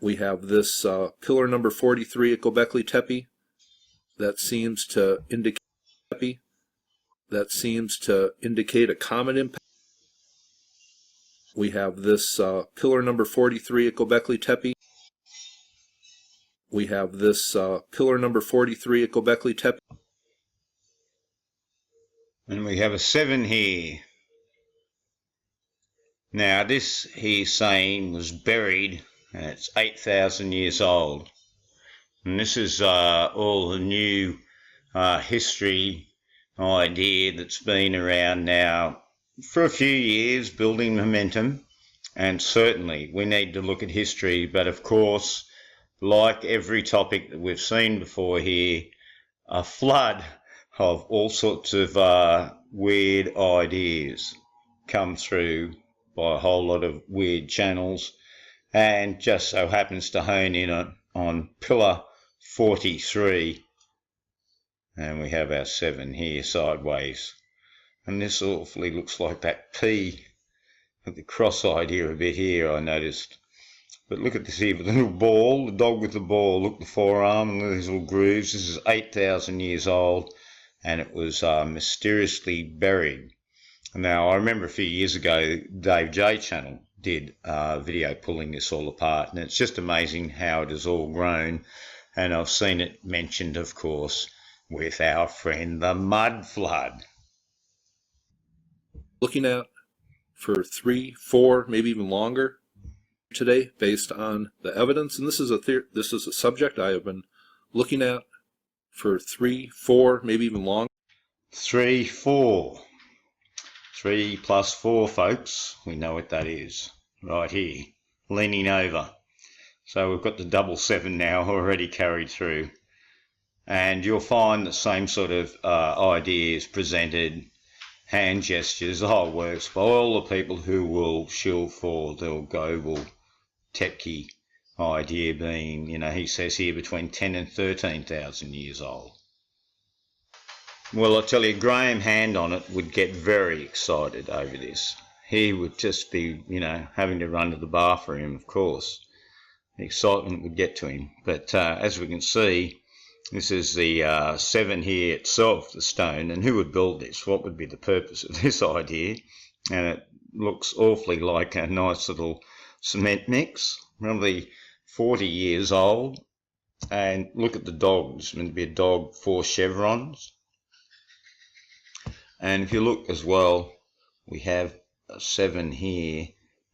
We have this pillar number 43 at Gobelki Tepe that seems to indicate a comet impact. We have this pillar number 43 at Gobelki Tepe. We have this pillar number 43 at Gobelki Tepe. And we have a 7 here. Now this he's saying was buried, and it's 8,000 years old. And this is all the new history idea that's been around now for a few years, building momentum. And certainly we need to look at history, but of course, like every topic that we've seen before here, a flood of all sorts of weird ideas come through by a whole lot of weird channels, and just so happens to hone in on pillar 43, and we have our 7 here sideways, and this awfully looks like that P with the cross-eyed here a bit here, I noticed. But look at this here with the little ball, the dog with the ball, look, the forearm and these little grooves. This is 8,000 years old, and it was mysteriously buried. Now, I remember a few years ago, Dave J channel did a video pulling this all apart, and it's just amazing how it has all grown. And I've seen it mentioned, of course, with our friend the mud flood. Looking at for 3, 4, maybe even longer today, based on the evidence, and this is a subject I have been looking at for 3, 4, maybe even longer. 3, 4. 3 plus 4, folks, we know what that is, right here, leaning over. So we've got the double 7 now already carried through, and you'll find the same sort of ideas presented, hand gestures, the whole works, by all the people who will shill for the Gobelki Tepe idea being, you know, he says here between 10 and 13,000 years old. Well, I tell you, Graham Hand on it would get very excited over this. He would just be, you know, having to run to the bathroom, of course. The excitement would get to him. But as we can see, this is the 7 here itself, the stone. And who would build this? What would be the purpose of this idea? And it looks awfully like a nice little cement mix, probably 40 years old. And look at the dog. It's meant to be a dog, 4 chevrons. And if you look as well, we have a 7 here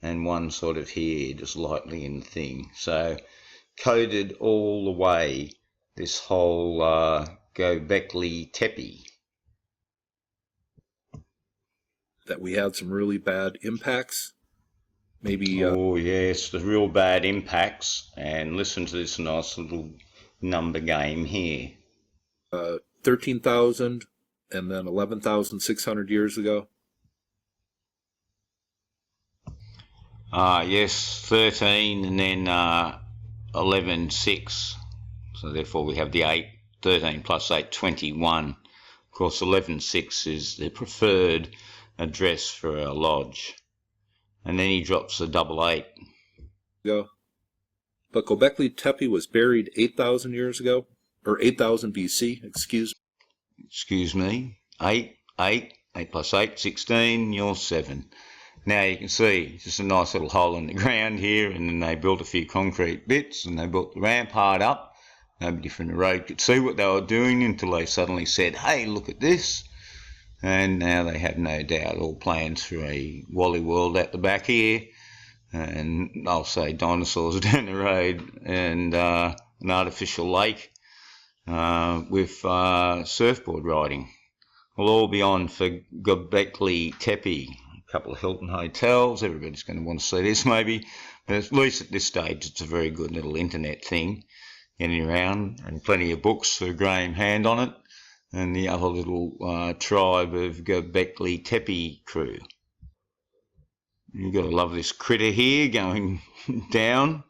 and 1 sort of here, just lightly in the thing. So coded all the way, this whole Gobelki Tepe. That we had some really bad impacts. Maybe. Oh yes, the real bad impacts. And listen to this nice little number game here. 13,000 and then 11,600 years ago. Yes, 13 and then 11.6. So therefore we have the 8, 13 plus 8, 21. Of course, 11.6 is the preferred address for a lodge. And then he drops the 88. Go. But Gobelki Tepe was buried 8,000 years ago, or 8,000 BC, excuse me. 8 plus 8, 16, you're 7. Now you can see just a nice little hole in the ground here, and then they built a few concrete bits and they built the rampart up. Nobody from the road could see what they were doing until they suddenly said, hey, look at this. And now they have no doubt all plans for a Wally World at the back here, and I'll say dinosaurs down the road, and an artificial lake with surfboard riding. Will all be on for Gobelki Tepe. A couple of Hilton hotels. Everybody's going to want to see this maybe, but at least at this stage it's a very good little internet thing getting around, and plenty of books for Graham Hand on it and the other little tribe of Gobelki Tepe crew. You've got to love this critter here going down.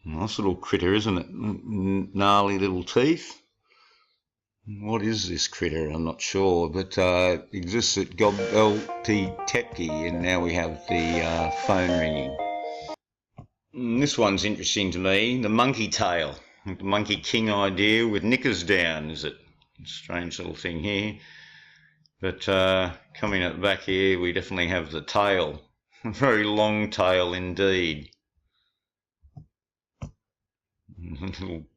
Nice little critter, isn't it? Gnarly little teeth. What is this critter? I'm not sure, but it exists at Gobelki Tepe, and now we have the phone ringing. This one's interesting to me, the monkey tail. The monkey king idea with knickers down, is it? Strange little thing here. But coming at the back here, we definitely have the tail. A very long tail indeed. A little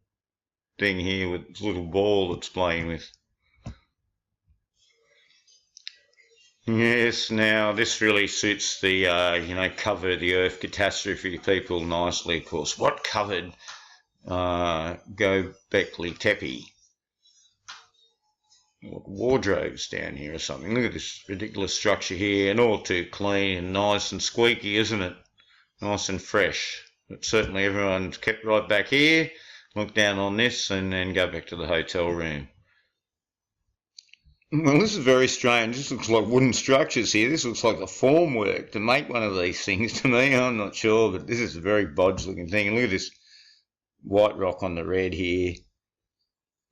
thing here with a little ball it's playing with. Yes, now this really suits the, cover the earth catastrophe people nicely, of course. What covered Gobelki Tepe? Wardrobes down here or something. Look at this ridiculous structure here, and all too clean and nice and squeaky, isn't it? Nice and fresh. But certainly everyone's kept right back here, look down on this, and then go back to the hotel room. Well, this is very strange. This looks like wooden structures here. This looks like the formwork to make one of these things to me. I'm not sure, but this is a very bodge looking thing. And look at this white rock on the red here.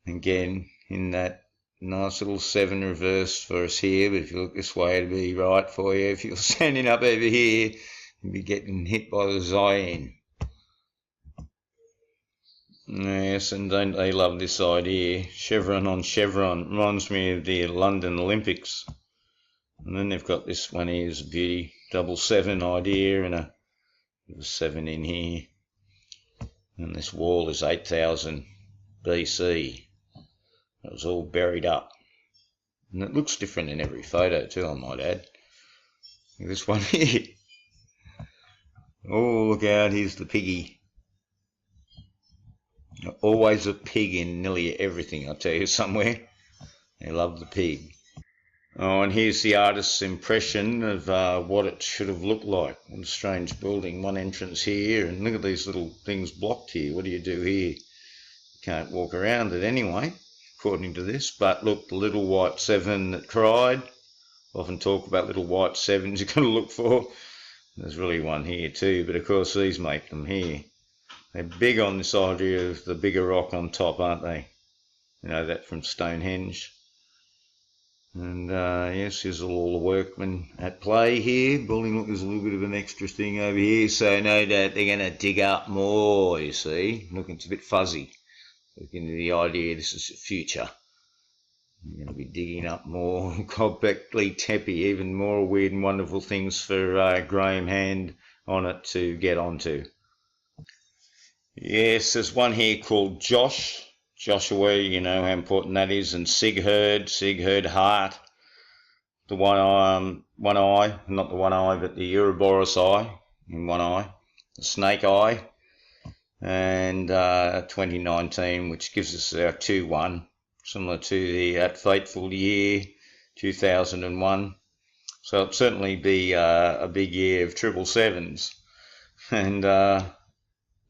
Again, in that nice little 7 reverse for us here, but if you look this way, it'll be right for you. If you're standing up over here, you'll be getting hit by the Zayn. Yes, and don't they love this idea? Chevron on chevron. Reminds me of the London Olympics. And then they've got this one here, is a beauty. 7 idea and a 7 in here. And this wall is 8000 BC. It was all buried up. And it looks different in every photo too, I might add. Look at this one here. Oh, look out, here's the piggy. Always a pig in nearly everything, I'll tell you, somewhere. They love the pig. Oh, and here's the artist's impression of what it should have looked like. What a strange building. One entrance here, and look at these little things blocked here. What do you do here? You can't walk around it anyway, according to this. But look, the little white 7 that cried. Often talk about little white 7s you've got to look for. There's really one here too, but of course these make them here. They're big on this idea of the bigger rock on top, aren't they? You know that from Stonehenge. And yes, here's all the workmen at play here. Building, look, there's a little bit of an extra thing over here. So no doubt they're going to dig up more, you see. Look, it's a bit fuzzy. Looking at the idea this is the future. You're going to be digging up more Gobelki Tepe, even more weird and wonderful things for Graham Hand on it to get onto. Yes, there's one here called Joshua, you know how important that is, and Sigurd Hart, the one eye, not the one eye, but the Ouroboros eye in one eye, the snake eye, and 2019, which gives us our 2-1, similar to that fateful year 2001. So it'll certainly be a big year of 777s, and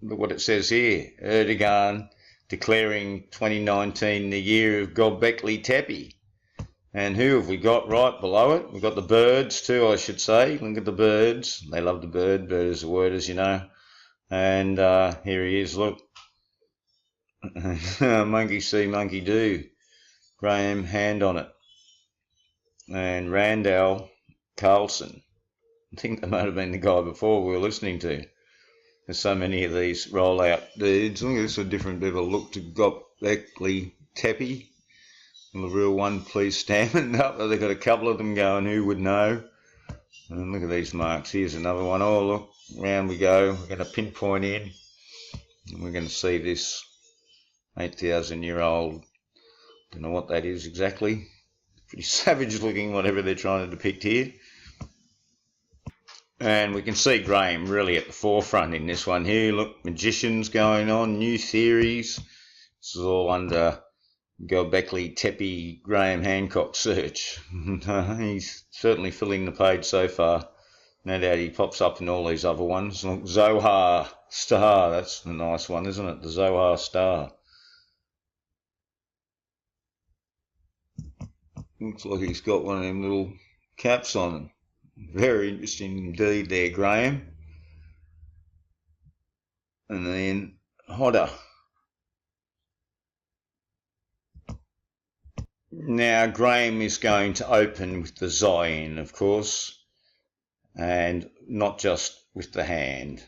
look what it says here, Erdogan declaring 2019 the year of Gobelki Tepe. And who have we got right below it? We've got the birds too, I should say. Look at the birds. They love the bird. Bird is a word, as you know. And here he is, look. Monkey see, monkey do. Graham Hand on it. And Randall Carlson. I think that might have been the guy before we were listening to. There's so many of these rollout dudes. Look at this, a different bit of a look to Gobelki Tepe. And the real one, please stand up. They've got a couple of them going, who would know? And look at these marks. Here's another one. Oh, look, round we go. We're going to pinpoint in. And we're going to see this 8,000-year-old. Don't know what that is exactly. Pretty savage looking, whatever they're trying to depict here. And we can see Graham really at the forefront in this one here. Look, magicians going on, new theories. This is all under Gobelki Tepe Graham Hancock search. He's certainly filling the page so far. No doubt he pops up in all these other ones. Look, Zohar Star, that's the nice one, isn't it? The Zohar Star. Looks like he's got one of them little caps on him. Very interesting indeed there, Graham. And then Hodder. Now Graham is going to open with the Zayn, of course, and not just with the hand.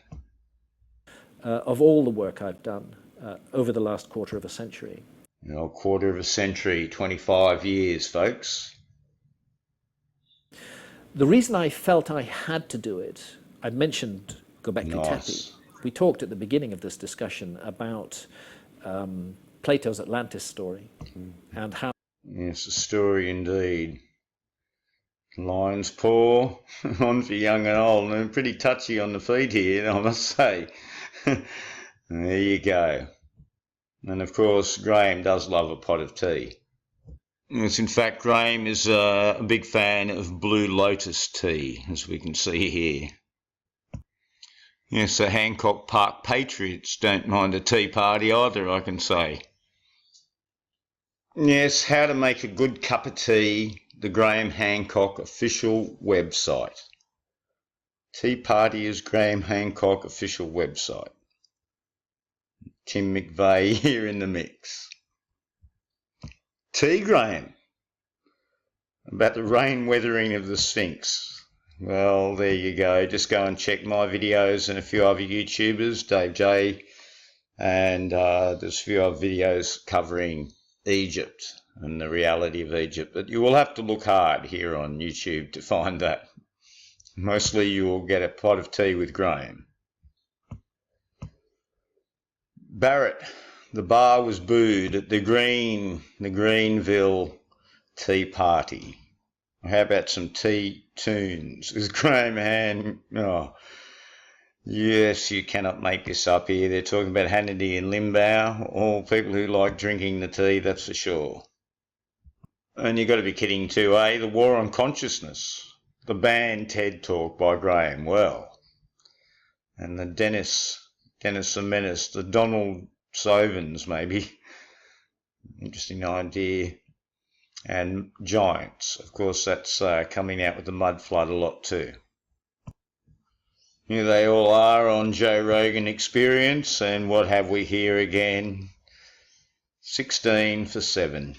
of all the work I've done over the last quarter of a century. Quarter of a century, 25 years, folks. The reason I felt I had to do it, I mentioned Gobelki Tepe. We talked at the beginning of this discussion about Plato's Atlantis story and how... Yes, a story indeed. Lion's paw, on for young and old, and pretty touchy on the feet here, I must say. There you go. And of course, Graham does love a pot of tea. Yes, in fact, Graham is a big fan of Blue Lotus tea, as we can see here. Yes, the Hancock Park Patriots don't mind a tea party either, I can say. Yes, how to make a good cup of tea, the Graham Hancock official website. Tea Party is Graham Hancock official website. Tim McVeigh here in the mix. Tea, Graham, about the rain weathering of the Sphinx. Well, there you go. Just go and check my videos and a few other YouTubers, Dave J, and there's a few other videos covering Egypt and the reality of Egypt. But you will have to look hard here on YouTube to find that. Mostly you will get a pot of tea with Graham. Barrett, the bar was booed at the Greenville Tea Party. How about some tea tunes with Graham Hand? Oh, yes, you cannot make this up here. They're talking about Hannity and Limbaugh, all people who like drinking the tea, that's for sure. And you've got to be kidding too, eh? The War on Consciousness, the banned TED Talk by Graham, well, and the Dennis the Menace, the Donald Sovens maybe, interesting idea. And Giants, of course, that's coming out with the mud flood a lot too. Here they all are on Joe Rogan Experience, and what have we here again? 16 for 7.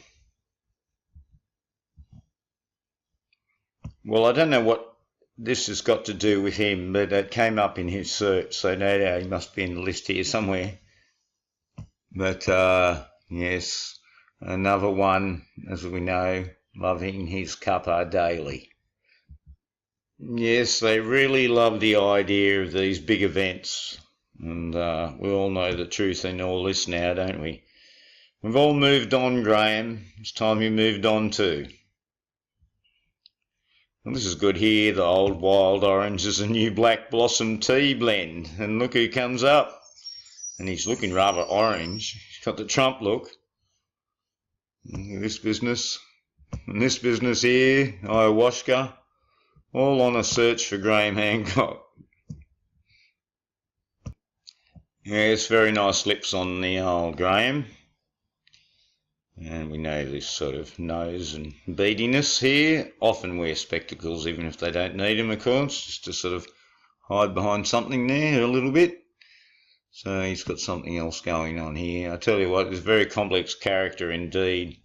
Well, I don't know what this has got to do with him, but it came up in his search, so no doubt he must be in the list here somewhere. But yes, another one, as we know, loving his cuppa daily. Yes, they really love the idea of these big events, and we all know the truth in all this now, don't we? We've all moved on, Graham. It's time you moved on too. Well, this is good here. The old wild orange is a new black blossom tea blend. And look who comes up. And he's looking rather orange. He's got the Trump look. This business. And this business here, ayahuasca. All on a search for Graham Hancock. Yes, very nice lips on the old Graham. And we know this sort of nose and beadiness here. Often wear spectacles even if they don't need them, of course, just to sort of hide behind something there a little bit. So he's got something else going on here. I tell you what, it's a very complex character indeed.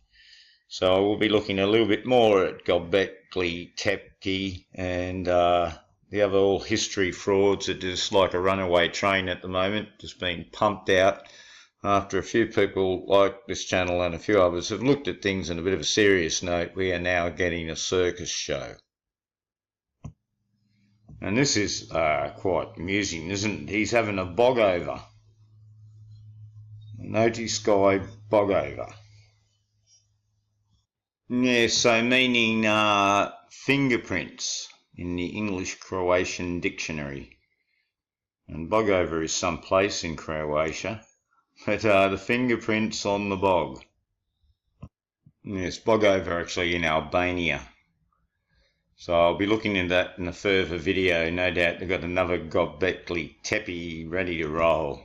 So we'll be looking a little bit more at Gobelki Tepe and the other all history frauds that are just like a runaway train at the moment, just being pumped out. After a few people like this channel and a few others have looked at things in a bit of a serious note, we are now getting a circus show. And this is quite amusing, isn't it? He's having a bog over. Noti Sky bog over. Yeah, so meaning fingerprints in the English-Croatian dictionary. And bog over is some place in Croatia. But the fingerprints on the bog. Yes, bog over actually in Albania. So I'll be looking at that in a further video. No doubt they've got another Gobelki Tepe ready to roll.